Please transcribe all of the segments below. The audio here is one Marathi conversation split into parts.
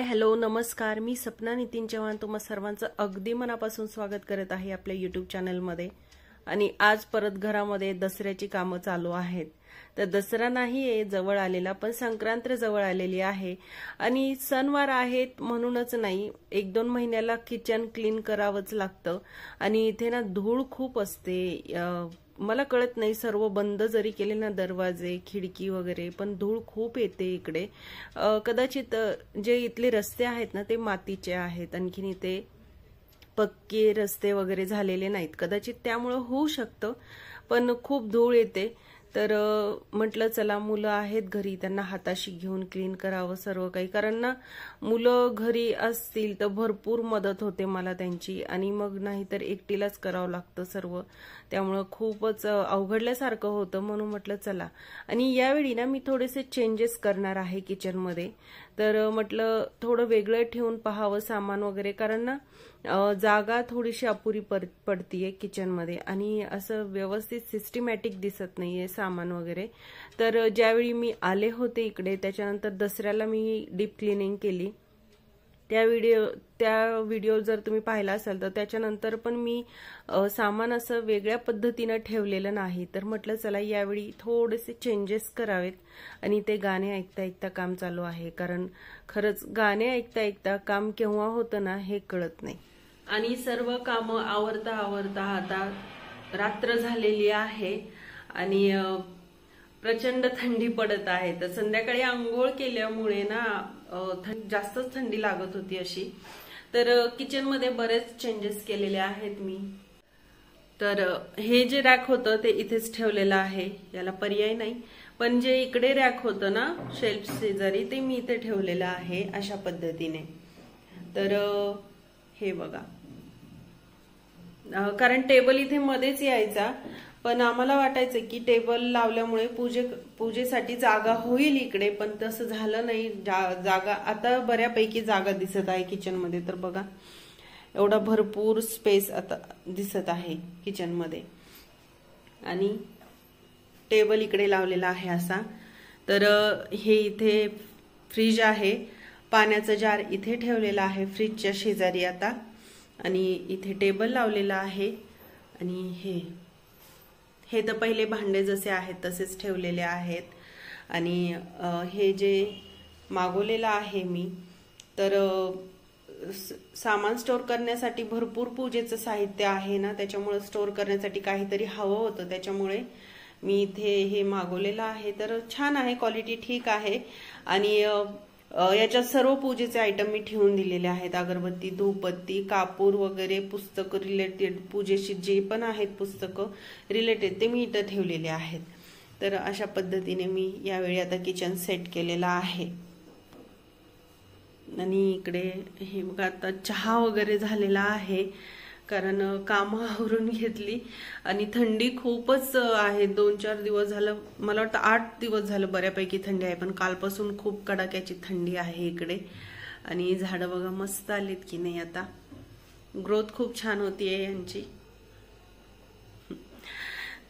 हॅलो नमस्कार, मी सपना नितीन चव्हाण तुम्हा सर्वांचं अगदी मनापासून स्वागत करत आहे आपल्या यूट्यूब चॅनलमध्ये। आणि आज परत घरामध्ये दसऱ्याची कामं चालू आहेत। तर दसरा नाहीये जवळ आलेला, पण संक्रांत जवळ आलेली आहे आणि सणवार आहेत म्हणूनच नाही, 1-2 महिन्याला किचन क्लीन करावंच लागतं। आणि इथे ना धूळ खूप असते, मला कळत नाही, सर्व बंद जरी केले ना दरवाजे खिडकी वगैरे, पण धूळ खूप येते इकडे। कदाचित जे इथले रस्ते आहेत ना ते मातीचे आहेत, आणखीन इथे पक्के रस्ते वगैरे झालेले नाहीत, कदाचित त्यामुळे होऊ शकतं, पण खूप धूळ येते। तर म्हटलं चला मुलं आहेत घरी, त्यांना हाताशी घेऊन क्लीन करावं सर्व काही, कारण ना मुलं घरी असतील तर भरपूर मदत होते मला त्यांची, आणि मग नाहीतर एकटीलाच करावं लागतं सर्व, त्यामुळे खूपच अवघडल्यासारखं होतं, म्हणून म्हटलं चला। आणि यावेळी ना मी थोडेसे चेंजेस करणार आहे किचनमध्ये, तर म्हटलं थोडं वेगळं ठेवून पाहावं सामान वगैरे, कारण ना जागा थोडीशी अपुरी पडतीये किचनमध्ये आणि असं व्यवस्थित सिस्टमॅटिक दिसत नाहीये सामान वगैरे। तर ज्यावेळी मी आले होते इकडे, त्याच्यानंतर दसऱ्याला मी डीप क्लिनिंग केली, त्या व्हिडिओ जर तुम्ही पाहिला असाल तर त्याच्यानंतर पण मी सामान असं वेगळ्या पद्धतीने ठेवलेलं नाही। तर म्हटलं चला यावेळी थोडेसे चेंजेस करावेत, आणि ते गाणे ऐकता ऐकता काम चालू आहे, कारण खरंच गाणे ऐकता ऐकता काम केव्हा होतं ना हे कळत नाही। आणि सर्व कामं आवरता आवरता आता रात्र झालेली आहे आणि प्रचंड थंडी पडत आहे। तर संध्याकाळी आंघोळ केल्यामुळे ना जास्तच थंडी लागत होती अशी। तर किचन मध्ये बरेच चेंजेस केलेले आहेत मी। तर हे जे रॅक होतं ते इथेच ठेवलेलं आहे, याला पर्याय नाही, पण जे इकडे रॅक होतं ना शेल्फ शेजारी, ते मी इथे ठेवलेलं आहे अशा पद्धतीने। तर हे बघा, कारण टेबल इथे मध्येच यायचा, पण आम्हाला वाटायचं की टेबल लावल्यामुळे पूजेसाठी जागा होईल इकडे, पण तसं झालं नाही। जागा आता बऱ्यापैकी जागा दिसत आहे किचन मध्ये, तर बघा एवढा भरपूर स्पेस आता दिसत आहे किचन मध्ये, आणि टेबल इकडे लावलेला आहे असा। तर हे इथे फ्रीज आहे, पाण्याचा जार इथे ठेवलेला आहे फ्रीजच्या शेजारी आता, आणि इथे टेबल लावलेला आहे। आणि हे तर पहिले भांडे जसे आहेत तसेच ठेवलेले आहेत। आणि हे जे मागवलेलं आहे मी, तर सामान स्टोर करण्यासाठी भरपूर पूजेचं साहित्य आहे ना, त्याच्यामुळे स्टोर करण्यासाठी काहीतरी हवं होतं, त्याच्यामुळे मी इथे हे मागवलेलं आहे। तर छान आहे, क्वालिटी ठीक आहे, आणि याच्यात सर्व पूजेचे आयटम मी ठेवून दिलेले आहेत, अगरबत्ती, धूपबत्ती, कापूर वगैरे, पुस्तक रिलेटेड पूजेशी जे पण आहेत पुस्तकं रिलेटेड, ते मी इथं ठेवलेले आहेत। तर अशा पद्धतीने मी यावेळी आता किचन सेट केलेलं आहे। आणि इकडे हे बघा, आता चहा वगैरे झालेला आहे, कारण कामं आवरून घेतली, आणि थंडी खूपच आहे। 2-4 दिवस झालं, मला वाटतं 8 दिवस झालं बऱ्यापैकी थंडी आहे, पण कालपासून खूप कडाक्याची थंडी आहे इकडे। आणि झाडं बघा मस्त आलीत की नाही, आता ग्रोथ खूप छान होतीये यांची।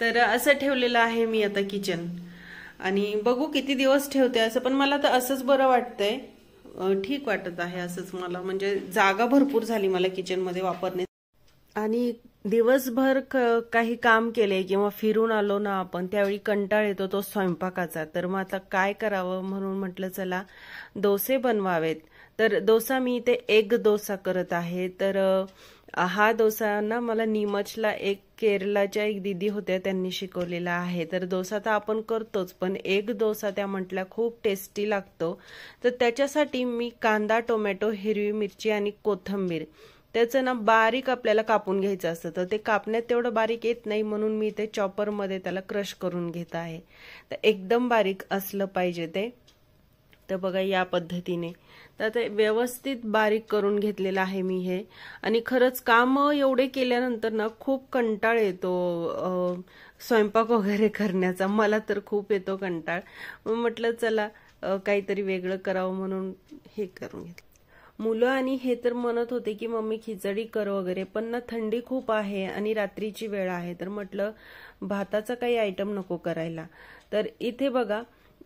तर असं ठेवलेलं आहे मी आता किचन, आणि बघू किती दिवस ठेवते असं, पण मला तर असंच बरं वाटतंय, ठीक वाटत आहे असंच मला, म्हणजे जागा भरपूर झाली मला किचन मध्ये वापरणे। आणि दिवसभर काही काम केले किंवा फिरून आलो ना आपण, त्यावेळी कंटाळ येतो तो स्वयंपाकाचा। तर मग आता काय करावं म्हणून म्हटलं चला डोसे बनवावेत। तर डोसा मी इथे एग डोसा करत आहे। तर हा डोसा ना मला नीमचला केरलाच्या एक दीदी होत्या, त्यांनी शिकवलेला आहे। तर डोसा तर आपण करतोच, पण एग डोसा त्या म्हटल्या खूप टेस्टी लागतो। तर त्याच्यासाठी मी कांदा, टोमॅटो, हिरवी मिरची आणि कोथिंबीर त्याचं ना बारीक आपल्याला कापून घ्यायचं असतं, तर ते कापण्यात तेवढं बारीक येत नाही, म्हणून मी ते चॉपर मध्ये त्याला क्रश करून घेत आहे। तर एकदम बारीक असलं पाहिजे ते, तर बघा या पद्धतीने, तर ते व्यवस्थित बारीक करून घेतलेलं आहे मी हे। आणि खरंच काम एवढे केल्यानंतर ना खूप कंटाळ येतो स्वयंपाक वगैरे करण्याचा, मला तर खूप येतो कंटाळ। मग म्हटलं चला काहीतरी वेगळं करावं म्हणून हे करून घेतलं। मुलं आणि हे तर म्हणत होते की मम्मी खिचडी कर वगैरे, पण ना थंडी खूप आहे आणि रात्रीची वेळ आहे, तर म्हटलं भाताचा काही आयटम नको करायला। तर इथे बघा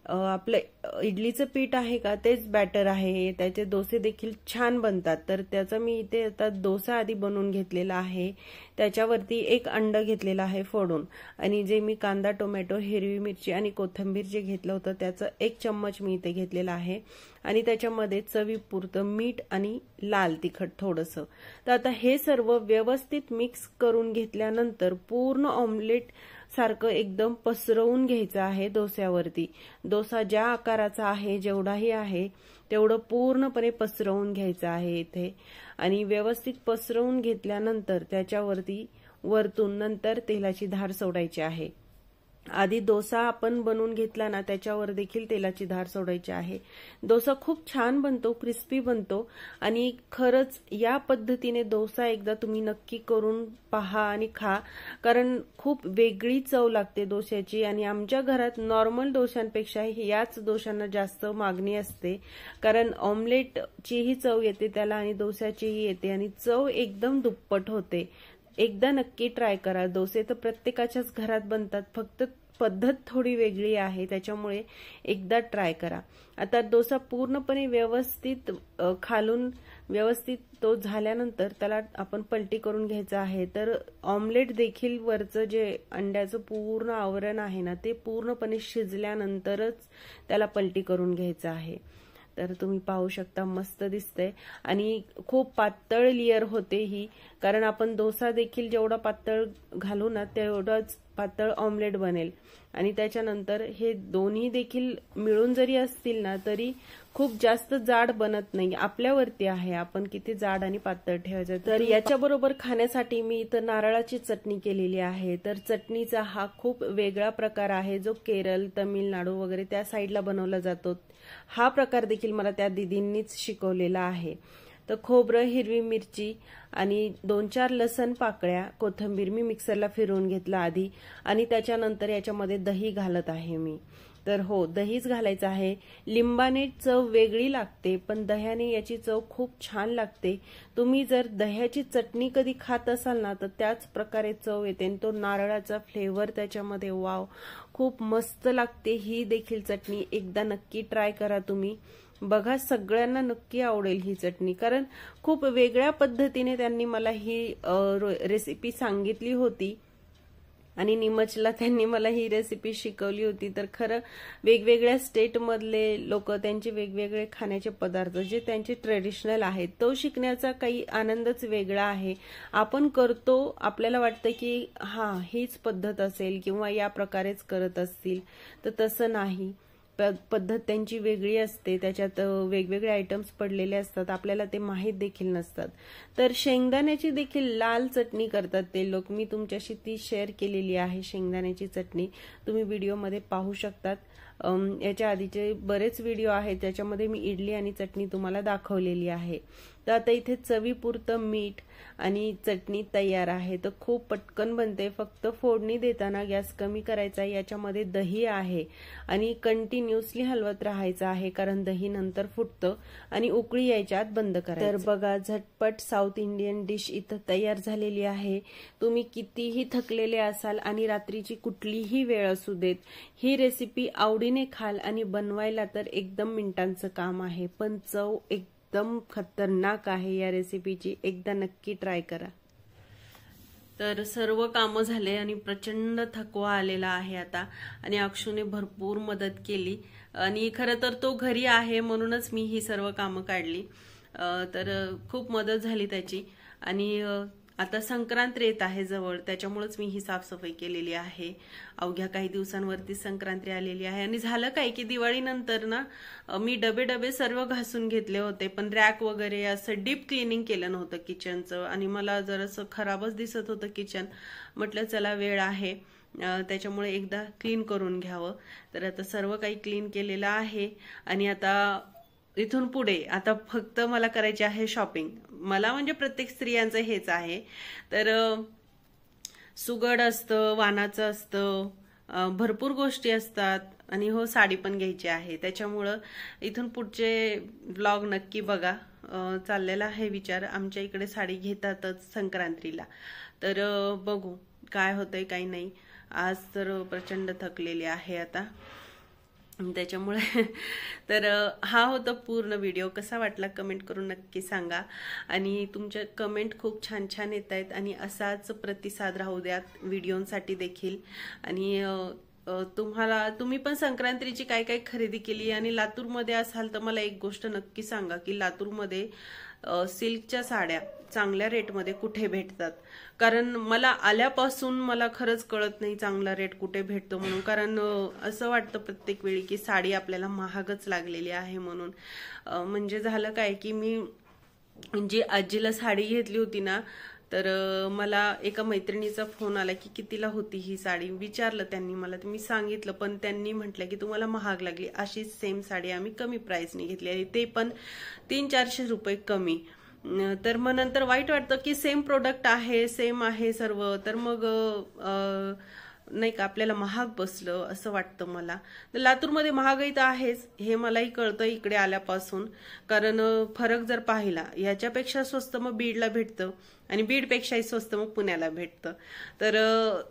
आपलं इडलीचं पीठ आहे का तेच बॅटर आहे, त्याचे डोसे देखील छान बनतात। तर त्याचा मी इथे आता डोसा आधी बनवून घेतलेला आहे, त्याच्यावरती एक अंड घेतलेला आहे फोडून, आणि जे मी कांदा, टोमॅटो, हिरवी मिरची आणि कोथिंबीर जे घेतलं होतं त्याचं 1 चम्मच मी इथे घेतलेला आहे, आणि त्याच्यामध्ये चवीपुरतं मीठ आणि लाल तिखट थोडंसं। तर आता हे सर्व व्यवस्थित मिक्स करून घेतल्यानंतर पूर्ण ऑमलेट सारखं एकदम पसरवून घ्यायचं आहे डोस्यावरती। डोसा ज्या आकाराचा आहे, जेवढाही आहे तेवढं पूर्णपणे पसरवून घ्यायचं आहे इथे, आणि व्यवस्थित पसरवून घेतल्यानंतर त्याच्यावरती वरतून नंतर तेलाची धार सोडायची आहे। आधी डोसा आपण बनवून घेतला ना, त्याच्यावर देखील तेलाची धार सोडायची आहे। डोसा खूप छान बनतो, क्रिस्पी बनतो, आणि खरंच या पद्धतीने डोसा एकदा तुम्ही नक्की करून पहा आणि खा, कारण खूप वेगळी चव लागते डोस्याची। आणि आमच्या घरात नॉर्मल डोशांपेक्षा याच डोशांना जास्त मागणी असते, कारण ऑमलेटचीही चव येते त्याला आणि डोस्याचीही येते, आणि चव एकदम दुप्पट होते। एकदा नक्की ट्राय करा। डोसे तर प्रत्येकाच्याच घरात बनतात, फक्त पद्धत थोडी वेगळी आहे, त्याच्यामुळे एकदा ट्राय करा। आता डोसा पूर्णपणे व्यवस्थित खालून व्यवस्थित तो झाल्यानंतर त्याला आपण पलटी करून घ्यायचा आहे। तर ऑमलेट देखील वरचं जे अंड्याचं पूर्ण आवरण आहे ना, ते पूर्णपणे शिजल्यानंतरच त्याला पलटी करून घ्यायचं आहे। तर तुम्ही पाहू शकता, मस्त दिसतंय, आणि खूप पातळ लेयर होते ही, कारण आपण डोसा देखील जेवढा पातळ घालू ना तेवढाच पातळ ऑमलेट बनेल। आणि त्याच्यानंतर हे दोन्ही देखील मिळून जरी असतील ना तरी खूप जास्त जाड बनत नाही, आपल्यावरती आहे आपण किती जाड आणि पातळ ठेवायचं। तर याच्याबरोबर खाण्यासाठी मी इथं नारळाची चटणी केलेली आहे। तर चटणीचा हा खूप वेगळा प्रकार आहे, जो केरळ, तमिळनाडू वगैरे त्या साईडला बनवला जातो। हा प्रकार देखील मला त्या दीदींनीच शिकवलेला आहे। तर खोबरं, हिरवी मिरची आणि 2-4 लसण पाकळ्या, कोथिंबीर मी मिक्सरला फिरवून घेतला आधी, आणि त्याच्यानंतर याच्यामध्ये दही घालत आहे मी। तर हो, दहीच घालायचं आहे। लिंबाने चव वेगळी लागते, पण दह्याने याची चव खूप छान लागते। तुम्ही जर दह्याची चटणी कधी खात असाल ना तर त्याच प्रकारे चव येते, आणि तो नारळाचा फ्लेवर त्याच्यामध्ये, वाव, खूप मस्त लागते ही देखील चटणी। एकदा नक्की ट्राय करा तुम्ही, बघा, सगळ्यांना नक्की आवडेल ही चटणी, कारण खूप वेगळ्या पद्धतीने त्यांनी मला ही रेसिपी सांगितली होती, आणि नीमचला त्यांनी मला ही रेसिपी शिकवली होती। तर खरं वेगवेगळ्या स्टेट मधले लोक त्यांचे वेगवेगळे खाण्याचे पदार्थ जे त्यांचे ट्रेडिशनल आहेत तो शिकण्याचा काही आनंदच वेगळा आहे। आपण करतो, आपल्याला वाटतं की हा हीच पद्धत असेल किंवा या प्रकारेच करत असतील, तर तसं नाही। पद्धत त्यांची वेगळी असते, त्याच्यात वेगवेगळे आयटम्स पडलेले असतात, आपल्याला ते माहीत देखील नसतात। तर शेंगदाण्याची देखील लाल चटणी करतात ते लोक, मी तुमच्याशी ती शेअर केलेली आहे। शेंगदाण्याची चटणी तुम्ही व्हिडिओमध्ये पाहू शकतात। याच्या आधीचे बरेच व्हिडिओ आहेत त्याच्यामध्ये मी इडली आणि चटणी तुम्हाला दाखवलेली आहे। तर आता इथे चवीपुरतं मीठ आणि चटणी तयार आहे। तर खूप पटकन बनते, फक्त फोडणी देताना गॅस कमी करायचा। याच्यामध्ये दही आहे आणि कंटिन्युअसली हलवत राहायचं आहे, कारण दही नंतर फुटतं आणि उकळी यायच्या आत बंद करायचं। तर बघा, झटपट साऊथ इंडियन डिश इथं तयार झालेली आहे। तुम्ही कितीही थकलेले असाल आणि रात्रीची कुठलीही वेळ असू देत, ही रेसिपी आवडीने खाल, आणि बनवायला तर एकदम मिनिटांचं काम आहे, पण चव एकदम खतरनाक आहे या रेसिपीची। एकदा नक्की ट्राय करा। तर सर्व कामं झाले आणि प्रचंड थकवा आलेला आहे आता, आणि अक्षूने भरपूर मदत केली, आणि खरं तर तो घरी आहे म्हणूनच मी ही सर्व कामं काढली। तर खूप मदत झाली त्याची, आणि आता संक्रांत येत आहे जवळ, त्याच्यामुळेच मी ही साफसफाई केलेली आहे। अवघ्या काही दिवसांवरती संक्रांत आलेली आहे, आणि झालं काय की दिवाळीनंतर ना मी डबे सर्व घासून घेतले होते, पण रॅक वगैरे असं डीप क्लिनिंग केलं नव्हतं किचनचं, आणि मला जरासं खराबच दिसत होतं किचन। म्हटलं चला वेळ आहे, त्याच्यामुळे एकदा क्लीन करून घ्यावं। तर आता सर्व काही क्लीन केलेलं आहे, आणि आता इथून पुढे आता फक्त मला करायची आहे शॉपिंग। मला म्हणजे प्रत्येक स्त्रियांचं हेच आहे। तर सुगड असतं, वानाचं असतं, भरपूर गोष्टी असतात, आणि हो, साडी पण घ्यायची आहे। त्याच्यामुळं इथून पुढचे ब्लॉग नक्की बघा। चाललेला आहे विचार, आमच्या इकडे साडी घेतातच संक्रांतीला, तर बघू काय होतंय काही नाही। आज तर प्रचंड थकलेली आहे आता। त्याच्यामुळे तर हा होता पूर्ण व्हिडिओ. कसा वाटला कमेंट करून नक्की सांगा. आणि तुमच्या कमेंट खूप छान छान येत आहेत आणि असाच प्रतिसाद राहू द्यात व्हिडिओसाठी देखील. आणि तुम्ही पण संक्रांतीची काय काय खरेदी केली आणि लातूरमध्ये असाल तर मला एक गोष्ट नक्की सांगा की लातूरमध्ये सिल्कच्या साड्या चांगल्या रेटमध्ये कुठे भेटतात. कारण मला आल्यापासून मला खरंच कळत नाही चांगला रेट कुठे भेटतो म्हणून. कारण असं वाटतं प्रत्येक वेळी की साडी आपल्याला महागच लागलेली आहे म्हणून. म्हणजे झालं काय की मी जी आजीला साडी घेतली होती ना, तर मला एका मैत्रिणीचा फोन आला की कितीला होती ही साडी. विचारलं त्यांनी मला, तर मी सांगितलं, पण त्यांनी म्हटलं की तुम्हाला महाग लागली. अशीच सेम साडी आम्ही कमी प्राइसनी घेतली आणि ते पण 300-400 रुपये कमी. तर मग नंतर वाईट वाटतं की सेम प्रोडक्ट आहे, सेम आहे सर्व, तर मग नाही का आपल्याला महाग बसलं असं वाटतं मला. तर लातूरमध्ये महागाई तर आहेच हे मलाही कळतं इकडे आल्यापासून. कारण फरक जर पाहिला याच्यापेक्षा स्वस्त मग बीडला भेटतं आणि बीडपेक्षाही स्वस्त मग पुण्याला भेटतं. तर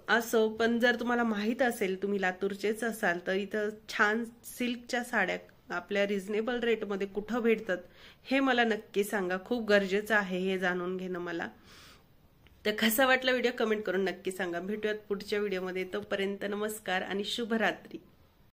असं, पण जर तुम्हाला माहित असेल, तुम्ही लातूरचेच असाल, तर इथं छान सिल्कच्या साड्या आपल्या रिझनेबल रेटमध्ये कुठं भेटतात हे मला नक्की सांगा. खूप गरजेचं आहे हे जाणून घेणं मला. तर कसा वाटला व्हिडिओ कमेंट करून नक्की सांगा. भेटूयात पुढच्या व्हिडिओमध्ये. तोपर्यंत नमस्कार आणि शुभरात्री.